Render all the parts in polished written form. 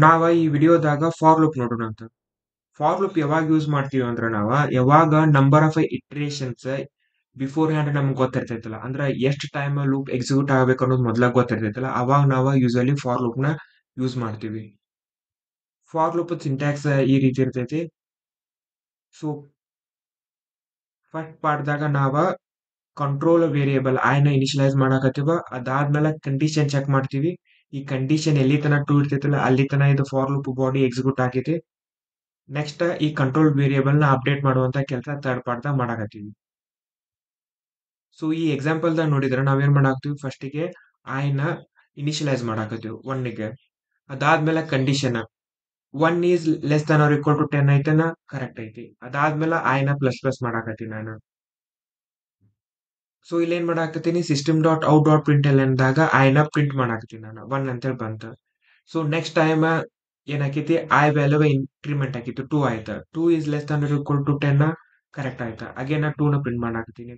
ನಾವ ಈ ವಿಡಿಯೋದಾಗ for loop ನೋಡೋಣ ಅಂತ. ಫಾರ್ ಲೂಪ್ ಯಾವಾಗ ಯೂಸ್ ಮಾಡ್ತೀವಿ ಅಂದ್ರೆ ಯಾವಾಗ ನಂಬರ್ ಆಫ್ ಇಟ್ರೇಷನ್ಸ್ ಬಿಫೋರ್ ಹ್ಯಾಂಡ್ ನಮ್ಗೆ ಗೊತ್ತಿರ್ತೈತಲ್ಲ, ಅಂದ್ರೆ ಎಷ್ಟು ಟೈಮ್ ಲೂಪ್ ಎಕ್ಸಿಕ್ಯೂಟ್ ಆಗ್ಬೇಕು ಅನ್ನೋದು ಮೊದ್ಲಾಗ ಗೊತ್ತಿರ್ತೈತಲ್ಲ, ಅವಾಗ ನಾವು ಯೂಸಲಿ ಫಾರ್ ಲೂಪ್ ನ ಯೂಸ್ ಮಾಡ್ತೀವಿ. ಫಾರ್ ಲೂಪ್ ಸಿಂಟ್ಯಾಕ್ಸ್ ಈ ರೀತಿ ಇರ್ತೈತಿ. ಸೊ ಫಸ್ಟ್ ಪಾರ್ಟ್ದಾಗ ಕಂಟ್ರೋಲ್ ವೇರಿಯೇಬಲ್ ನ ಇನಿಷಿಯಲೈಸ್ ಮಾಡಾಕತ್ತೀವ. ಅದಾದ್ಮೇಲೆ ಕಂಡೀಷನ್ ಚೆಕ್ ಮಾಡ್ತೀವಿ. ಈ ಕಂಡೀಷನ್ ಎಲ್ಲಿ ತನ ಟೂ ಇರ್ತೈತಲ್ಲ ಅಲ್ಲಿ ತನ ಇದು ಫಾರ್ ಲೂಪ್ ಬಾಡಿ ಎಕ್ಸಿಕ್ಯೂಟ್ ಆಗೈತಿ. ನೆಕ್ಸ್ಟ್ ಈ ಕಂಟ್ರೋಲ್ ವೇರಿಯೇಬಲ್ ನ ಅಪ್ಡೇಟ್ ಮಾಡುವಂತ ಕೆಲಸ ಥರ್ಡ್ ಪಾರ್ಟ್ ಮಾಡಾಕತ್ತೀವಿ. ಸೊ ಈ ಎಕ್ಸಾಂಪಲ್ ದಾಗ ನೋಡಿದ್ರೆ ನಾವೇನ್ ಮಾಡಾಕ್ತಿವಿ, ಫಸ್ಟಿಗೆ ನ ಇನಿಷಿಯಲೈಸ್ ಮಾಡಾಕತ್ತೀವಿ 1ಗೆ. ಅದಾದ್ಮೇಲೆ condition 1 is less than or equal to 10 ಐತೆನ, ಕರೆಕ್ಟ್ ಐತಿ. ಅದಾದ್ಮೇಲೆ ನ ಪ್ಲಸ್ ಪ್ಲಸ್ ಮಾಡಾಕತ್ತೀನಿ ನಾನು. ಸೊ ಇಲ್ಲಿ ಏನ್ ಮಾಡಾಕತ್ತೀನಿ, system dot out dot print L ಎಂದಾಗ ನ ಪ್ರಿಂಟ್ ಮಾಡಾಕತ್ತೀನಿ ನಾನು 1 ಅಂತೇಳಿ ಬಂತ. ಸೊ ನೆಕ್ಸ್ಟ್ ಟೈಮ್ ಏನಾಕೈತಿ, ವ್ಯಾಲ್ಯೂ ಇನ್ಕ್ರಿಮೆಂಟ್ ಆಕಿತ್ತು 2 ಆಯ್ತಾ. 2 is less than equal to 10 correct ಆಯ್ತಾ. ಅಗೇನ್ 2 ನ ಪ್ರಿಂಟ್ ಮಾಡಾಕತ್ತೀನಿ.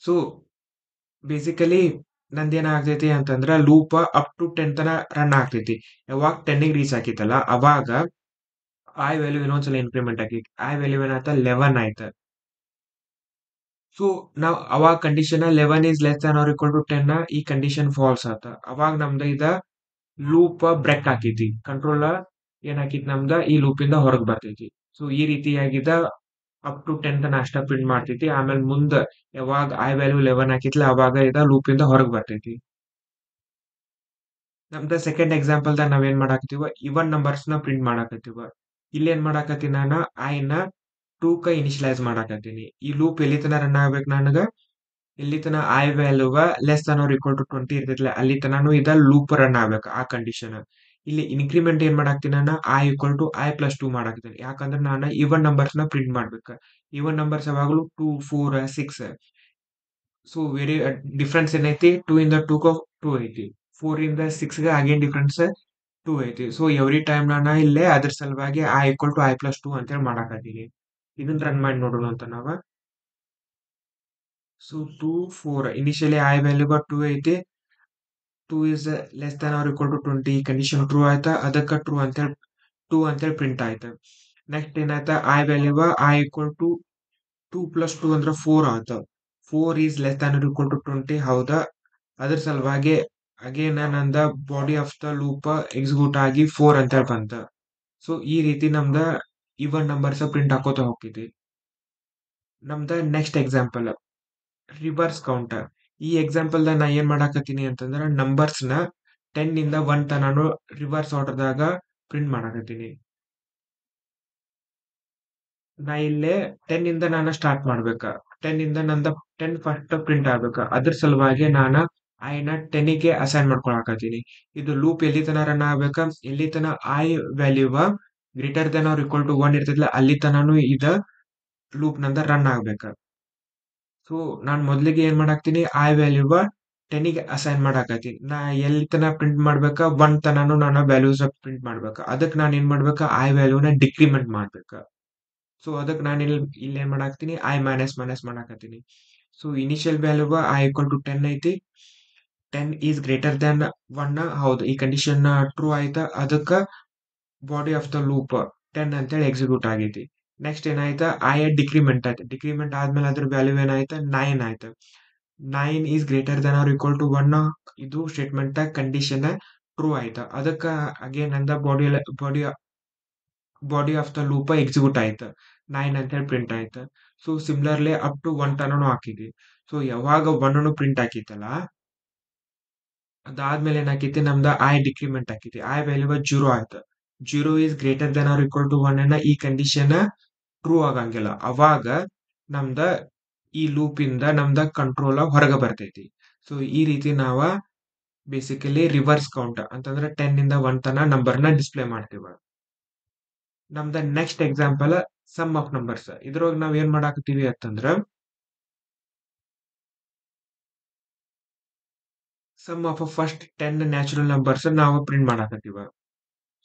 ಸೊ ಬೇಸಿಕಲಿ ನಂದೇನ ಆಗ್ತೈತಿ ಅಂತಂದ್ರ ಲೂಪ್ ಅಪ್ ಟು 10 ತನ ರನ್ ಆಗ್ತೈತಿ. ಯಾವಾಗ 10 ಗೆ ರೀಚ್ ಆಕಿತ್ತಲ್ಲ ಅವಾಗ ವ್ಯಾಲ್ಯೂ ಇನ್ನೊಂದ್ಸಲ ಇನ್ಕ್ರಿಮೆಂಟ್ ಆಗೈತಿ. ವ್ಯಾಲ್ಯೂ ಏನಾಯ್ತ 11 ಆಯ್ತ. ಸೊ ನಾವ್ ಅವಾಗ condition 11 is less than or equal to 10 ಈ ಕಂಡೀಷನ್ ಫಾಲ್ಸ್ ಆತ. ಅವಾಗ ನಮ್ದ ಇದ ಲೂಪ್ ಬ್ರೇಕ್ ಹಾಕೈತಿ. ಕಂಟ್ರೋಲ್ ಏನಾಕೈತಿ ನಮ್ದ ಈ ಲೂಪ್ ಇಂದ ಹೊರಗ್ ಬರ್ತೈತಿ. ಸೊ ಈ ರೀತಿಯಾಗಿದ್ದ ಅಪ್ ಟು 10 ತನ ಅಷ್ಟ ಪ್ರಿಂಟ್ ಮಾಡ್ತೈತಿ. ಆಮೇಲೆ ಮುಂದ ಯಾವಾಗ ವ್ಯಾಲ್ಯೂ 11 ಹಾಕಿತ್ಲ ಅವಾಗ ಇದ ಲೂಪ್ ಇಂದ ಹೊರಗ್ ಬರ್ತೈತಿ. ನಮ್ದ ಸೆಕೆಂಡ್ ಎಕ್ಸಾಂಪಲ್ ದಾಗ ನಾವೇನ್ ಮಾಡಾಕತ್ತೀವ, ಇವನ್ ನಂಬರ್ಸ್ ನ ಪ್ರಿಂಟ್ ಮಾಡಾಕತ್ತೀವ. ಇಲ್ಲಿ ಏನ್ ಮಾಡಾಕತ್ತೀನಿ ನಾನು ನ 2 ಕ ಇನಿಷಿಯಲೈಸ್ ಮಾಡಾಕತ್ತೀನಿ. ಈ ಲೂಪ್ ಎಲ್ಲಿ ತನ ರನ್ ಆಗ್ಬೇಕು ನನಗ, ಎಲ್ಲಿ ತನ value less than or equal to 20 ಇರ್ತೈತಿಲ್ಲ ಅಲ್ಲಿ ತನಾನು ಇದ ಲೂಪ್ ರನ್ ಆಗ್ಬೇಕು ಆ ಕಂಡೀಷನ್. ಇಲ್ಲಿ ಇನ್ಕ್ರಿಮೆಂಟ್ ಏನ್ ಮಾಡಾಕ್ತೀನಿ ನಾನು ಈಕ್ವಲ್ ಟು ಪ್ಲಸ್ 2 ಮಾಡಾಕ್ತೀನಿ. ಯಾಕಂದ್ರೆ ನಾನು ಇವನ್ ನಂಬರ್ಸ್ ನ ಪ್ರಿಂಟ್ ಮಾಡ್ಬೇಕು. ಇವನ್ ನಂಬರ್ಸ್ ಯಾವಾಗಲೂ 2 4 6. ಸೊ ವೆರಿ ಡಿಫ್ರೆನ್ಸ್ ಏನೈತಿ, 2 ಇಂದ 2 2 ಐತಿ, 4 ಇಂದ 6 ಗೆ ಅಗೇನ್ ಡಿಫ್ರೆನ್ಸ್ 2 ಐತಿ. ಸೊ ಎವ್ರಿ ಟೈಮ್ ನಾನು ಇಲ್ಲೇ ಅದ್ರ ಸಲುವಾಗಿ ಈಕ್ವಲ್ ಟು ಪ್ಲಸ್ 2 ಅಂತೇಳಿ ಮಾಡಾಕತ್ತೀನಿ. ಇದನ್ನ ರನ್ ಮಾಡಿ ನೋಡೋಣ ಅಂತ ನಾವ. ಸೊ 2 4 ಇನಿಷಿಯಲಿ ವ್ಯಾಲ್ಯೂ 2 ಐತಿ. 2 is less than or equal to 20 condition true ಆಯ್ತಾ. ಅದಕ್ಕ ಟ್ರೂ ಅಂತೇಳಿ 2 ಅಂತೇಳಿ ಪ್ರಿಂಟ್ ಆಯ್ತು. ನೆಕ್ಸ್ಟ್ ಏನಾಯ್ತಾ, ವ್ಯಾಲ್ಯೂ ಈಕ್ವಲ್ ಟು 2 ಪ್ಲಸ್ 2 ಅಂದ್ರೆ 4 ಆಯ್ತ. 4 is less than or equal to 20 ಹೌದಾ. ಅದ್ರ ಸಲುವಾಗಿ ಅಗೇನ್ ನಂದ body of the loop execute ಆಗಿ 4 ಅಂತೇಳಿ ಬಂತ. ಸೊ ಈ ರೀತಿ ನಮ್ದ ಇವನ್ ನಂಬರ್ಸ್ ಪ್ರಿಂಟ್ ಹಾಕೋತ ಹೋಗ್ತೈತಿ. ನಮ್ದ ನೆಕ್ಸ್ಟ್ ಎಕ್ಸಾಂಪಲ್ ರಿವರ್ಸ್ ಕೌಂಟರ್. ಈ ಎಕ್ಸಾಂಪಲ್ ದಾಗ ನಾ ಏನ್ ಮಾಡಾಕತ್ತೀನಿ ಅಂತಂದ್ರ ನಂಬರ್ಸ್ ನ 10 ಇಂದ 1 ತನಾನು ರಿವರ್ಸ್ ಆರ್ಡರ್ ದಾಗ ಪ್ರಿಂಟ್ ಮಾಡಾಕತ್ತೀನಿ. ನಾ ಇಲ್ಲೇ 10 ಇಂದ ನಾನು ಸ್ಟಾರ್ಟ್ ಮಾಡ್ಬೇಕ. 10 ಇಂದ ನಂದ 10 ಫಸ್ಟ್ ಪ್ರಿಂಟ್ ಆಗ್ಬೇಕ. ಅದ್ರ ಸಲುವಾಗಿ ನಾನು ನ 10 ಗೆ ಅಸೈನ್ ಮಾಡ್ಕೊಳಕತ್ತೀನಿ. ಇದು ಲೂಪ್ ಎಲ್ಲಿ ತನ ರನ್ ಆಗ್ಬೇಕ, ಎಲ್ಲಿ ತನ value greater than or equal to 1 ಇರ್ತೈತಿಲ್ಲ ಅಲ್ಲಿ ತನಾನು ಇದ ಲೂಪ್ ನಂದ ರನ್ ಆಗ್ಬೇಕ. ಸೊ ನಾನ್ ಮೊದ್ಲಿಗೆ ಏನ್ ಮಾಡಾಕ್ತೀನಿ, ವ್ಯಾಲ್ಯೂ 10 ಗೆ ಅಸೈನ್ ಮಾಡಾಕತ್ತೀನಿ. ನಾ ಎಲ್ಲಿ ತನ ಪ್ರಿಂಟ್ ಮಾಡ್ಬೇಕ 1 ತನಾನು ನಾನು ವ್ಯಾಲ್ಯೂಸ್ ಪ್ರಿಂಟ್ ಮಾಡ್ಬೇಕ. ಅದಕ್ಕೆ ನಾನು ಏನ್ ಮಾಡ್ಬೇಕ, ವ್ಯಾಲ್ಯೂನ ಡಿಕ್ರಿಮೆಂಟ್ ಮಾಡ್ಬೇಕ. ಸೊ ಅದಕ್ಕೆ ನಾನು ಇಲ್ಲಿ ಏನ್ ಮಾಡಾಕ್ತೀನಿ, ಮೈನಸ್ ಮೈನಸ್ ಮಾಡಾಕತ್ತೀನಿ. So initial value equal to 10 ಐತಿ. 10 ಈಸ್ ಗ್ರೇಟರ್ ದನ್ 1 ಹೌದು. ಈ ಕಂಡೀಷನ್ ಟ್ರೂ ಆಯ್ತಾ. ಅದಕ್ಕ ಬಾಡಿ ಆಫ್ ದ ಲೂಪ್ 10 ಅಂತೇಳಿ ಎಕ್ಸಿಕ್ಯೂಟ್ ಆಗೈತಿ. ನೆಕ್ಸ್ಟ್ ಏನಾಯ್ತಾ, ಡಿಕ್ರಿಮೆಂಟ್ ಆಯ್ತು. ಡಿಕ್ರಿಮೆಂಟ್ ಆದ್ಮೇಲೆ ಅದ್ರ ವ್ಯಾಲ್ಯೂ ಏನಾಯ್ತು 9 ಆಯ್ತು. 9 is greater than or equal to 1. ಇದು ಸ್ಟೇಟ್ಮೆಂಟ್ ಕಂಡೀಷನ್ ಟ್ರೂ ಆಯ್ತಾ. ಅದಕ್ಕ ಅಗೇನ್ ಅಂದ body of the loop execute ಆಯ್ತು. 9 ಅಂತೇಳಿ ಪ್ರಿಂಟ್ ಆಯ್ತು. ಸೊ ಸಿಮಿಲರ್ಲಿ ಅಪ್ ಟು 1 ತನನು ಹಾಕಿದ್ವಿ. ಸೊ ಯಾವಾಗ 1 ಪ್ರಿಂಟ್ ಹಾಕಿತ್ತಲ್ಲ ಅದಾದ್ಮೇಲೆ ಏನಾಕೈತಿ ನಮ್ದ ಡಿಕ್ರಿಮೆಂಟ್ ಆಕೈತಿ. ವ್ಯಾಲ್ಯೂ 0 ಆಯ್ತು. 0 is greater than or equal to 1 ಈ ಕಂಡೀಷನ್ ಟ್ರೂ ಆಗಂಗಿಲ್ಲ. ಅವಾಗ ನಮ್ದ ಈ ಲೂಪ್ ಇಂದ ನಮ್ದ ಕಂಟ್ರೋಲ್ ಹೊರಗೆ ಬರ್ತೈತಿ. ಸೊ ಈ ರೀತಿ ನಾವ ಬೇಸಿಕಲಿ ರಿವರ್ಸ್ ಕೌಂಟ್ ಅಂತಂದ್ರೆ 10 ಇಂದ 1 ತನ ನಂಬರ್ ನ ಡಿಸ್ಪ್ಲೇ ಮಾಡ್ತೀವ. ನಮ್ದ next example sum of numbers. ಇದ್ರೊಳಗೆ ನಾವ್ ಏನ್ ಮಾಡಾಕತ್ತೀವಿ ಅಂತಂದ್ರ sum of first 10 natural numbers ನಾವು ಪ್ರಿಂಟ್ ಮಾಡಾಕತ್ತೀವ.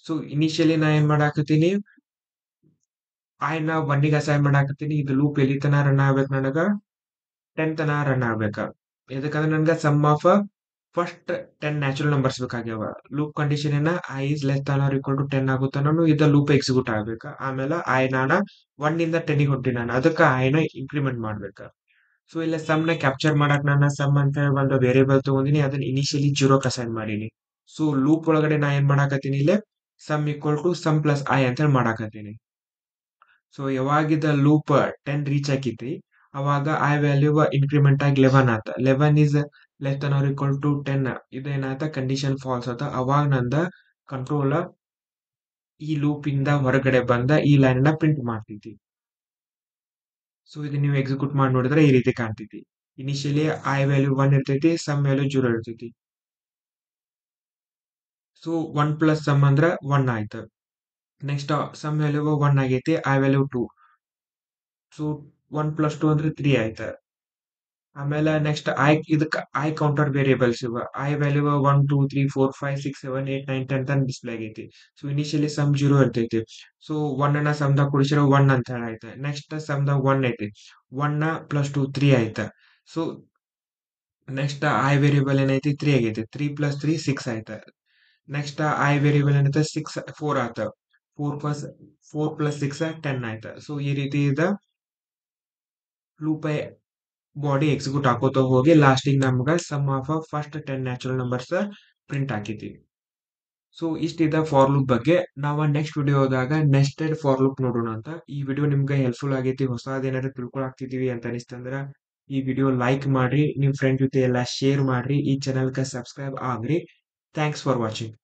ಸೊ ಇನಿಷಿಯಲಿ ನಾ ಏನ್ ಮಾಡಾಕತ್ತೀನಿ, ನ 1 ಗೆ ಅಸೈನ್ ಮಾಡಾಕತ್ತೀನಿ. ಇದು ಲೂಪ್ ಎಲ್ಲಿ ತನ ರನ್ ಆಗ್ಬೇಕು ನನಗ 10 ತನ ರನ್ ಆಗ್ಬೇಕ. ಎದಕ್ಕಂದ್ರೆ ನನ್ಗ sum of first 10 natural numbers ಬೇಕಾಗ್ಯಾವ. ಲೂಪ್ ಕಂಡೀಷನ್ ಏನ I is less than or equal to 10 ಆಗುತ್ತಾನು ಇದ ಲೂಪ್ ಎಕ್ಸಿಕ್ಯೂಟ್ ಆಗ್ಬೇಕ. ಆಮೇಲೆ ಐ ನಾನ 1 ಇಂದ 10 ಹೊಂಟಿ ನಾನು ಅದಕ್ಕೆ ಐನ ಇಂಕ್ರಿಮೆಂಟ್ ಮಾಡ್ಬೇಕ. ಸೊ ಇಲ್ಲ ಸಮ್ ನ ಕ್ಯಾಪ್ಚರ್ ಮಾಡಕ್ ನಾನು ಸಮ್ ಅಂತ ಹೇಳಿ ಒಂದು ವೇರಿಯಬಲ್ ತಗೊಂಡಿನಿ, ಅದನ್ನ ಇನಿಷಿಯಲಿ ಜೀರೋ ಅಸೈನ್ ಮಾಡೀನಿ. ಸೊ ಲೂಪ್ ಒಳಗಡೆ ನಾ ಏನ್ ಮಾಡಾಕತ್ತೀನಿ ಇಲ್ಲೇ sum equal to sum plus i ಅಂತ ಹೇಳಿ ಮಾಡಾಕತ್ತೀನಿ. ಸೊ ಯಾವಾಗಿದ ಲೂಪ್ 10 ರೀಚ್ ಆಕೈತಿ ಅವಾಗ ಐ ವ್ಯಾಲ್ಯೂ ಇನ್ಕ್ರಿಮೆಂಟ್ ಆಗಿ 11 ಆತ. 11 is less than or equal to 10 ಇದೇನಾತ ಕಂಡೀಷನ್ ಫಾಲ್ಸ್ ಆತ. ಅವಾಗ ನಂದ ಕಂಟ್ರೋಲ್ ಈ ಲೂಪ್ ಇಂದ ಹೊರಗಡೆ ಬಂದ ಈ ಲೈನ್ ನ ಪ್ರಿಂಟ್ ಮಾಡ್ತೈತಿ. ಸೊ ಇದು ನೀವು ಎಕ್ಸಿಕ್ಯೂಟ್ ಮಾಡಿ ನೋಡಿದ್ರೆ ಈ ರೀತಿ ಕಾಣ್ತೈತಿ. ಇನಿಷಿಯಲಿ ಐ ವ್ಯಾಲ್ಯೂ 1 ಇರ್ತೈತಿ, ಸಮ್ ವ್ಯಾಲ್ಯೂ 0 ಇರ್ತೈತಿ. ಸೊ 1 ಪ್ಲಸ್ ಸಮ್ ಅಂದ್ರ 1 ಆಯ್ತು. ನೆಕ್ಸ್ಟ್ ಸಮ್ ವ್ಯಾಲ್ಯೂ 1 ಆಗೈತಿ, ಐ ವ್ಯಾಲ್ಯೂ 2. ಸೊ 1 ಪ್ಲಸ್ 2 ಅಂದ್ರೆ 3 ಆಯ್ತು. ಆಮೇಲೆ ನೆಕ್ಸ್ಟ್ ಇದಕ್ಕೆ ಐ ಕೌಂಟರ್ ವೇರಿಯೇಬಲ್ಸ್ ಇವ. ಐ ವ್ಯಾಲ್ಯೂ 1 2 3 4 5 6 7 8 9 10 ತನ ಡಿಸ್ಪ್ಲೇ ಆಗೈತಿ. ಸೊ ಇನಿಷಿಯಲಿ ಸಮ್ 0 ಇರ್ತೈತಿ. ಸೊ 1 ನ ಸಮ್ ದಾಗ ಕೂಡಿಸಿರೋ 1 ಅಂತ ಹೇಳಿ ಆಯ್ತು. ನೆಕ್ಸ್ಟ್ ಸಮ್ ದಾಗ 1 ಐತಿ, 1 ಪ್ಲಸ್ 2 3 ಆಯ್ತು. ಸೊ ನೆಕ್ಸ್ಟ್ ಐ ವೇರಿಯೇಬಲ್ ಏನೈತಿ 3 ಆಗೈತಿ, 3 ಪ್ಲಸ್ 3 6 ಆಯ್ತು. ನೆಕ್ಸ್ಟ್ ಐ ವೇರಿಯೇಬಲ್ ಏನೈತೆ 6 4 ಆತ, 4 ಪ್ಲಸ್ 6 10 ಆಯ್ತು. ಸೊ ಈ ರೀತಿ ಇದ ಲೂಪ್ ಬಾಡಿ ಎಕ್ಸಿಕ್ಯೂಟ್ ಹಾಕೋತ ಹೋಗಿ ಲಾಸ್ಟಿಗೆ ನಮ್ಗ sum of first 10 natural numbers print ಹಾಕೈತಿ. ಸೊ ಇಷ್ಟಿದ ಫಾರ್ ಲೂಪ್ ಬಗ್ಗೆ. ನಾವು ನೆಕ್ಸ್ಟ್ ವಿಡಿಯೋದಾಗ ನೆಸ್ಟೆಡ್ ಫಾರ್ ಲೂಪ್ ನೋಡೋಣ ಅಂತ. ಈ ವಿಡಿಯೋ ನಿಮ್ಗೆ ಹೆಲ್ಪ್ಫುಲ್ ಆಗೈತಿ, ಹೊಸದೇನಾದ್ರು ತಿಳ್ಕೊಳಾಕ್ತಿದೀವಿ ಅಂತ ಅನಿಸ್ತಂದ್ರ ಈ ವಿಡಿಯೋ ಲೈಕ್ ಮಾಡ್ರಿ, ನಿಮ್ ಫ್ರೆಂಡ್ ಜೊತೆ ಎಲ್ಲ ಶೇರ್ ಮಾಡ್ರಿ, ಈ ಚಾನಲ್ಗೆ subscribe agri. Thanks for watching.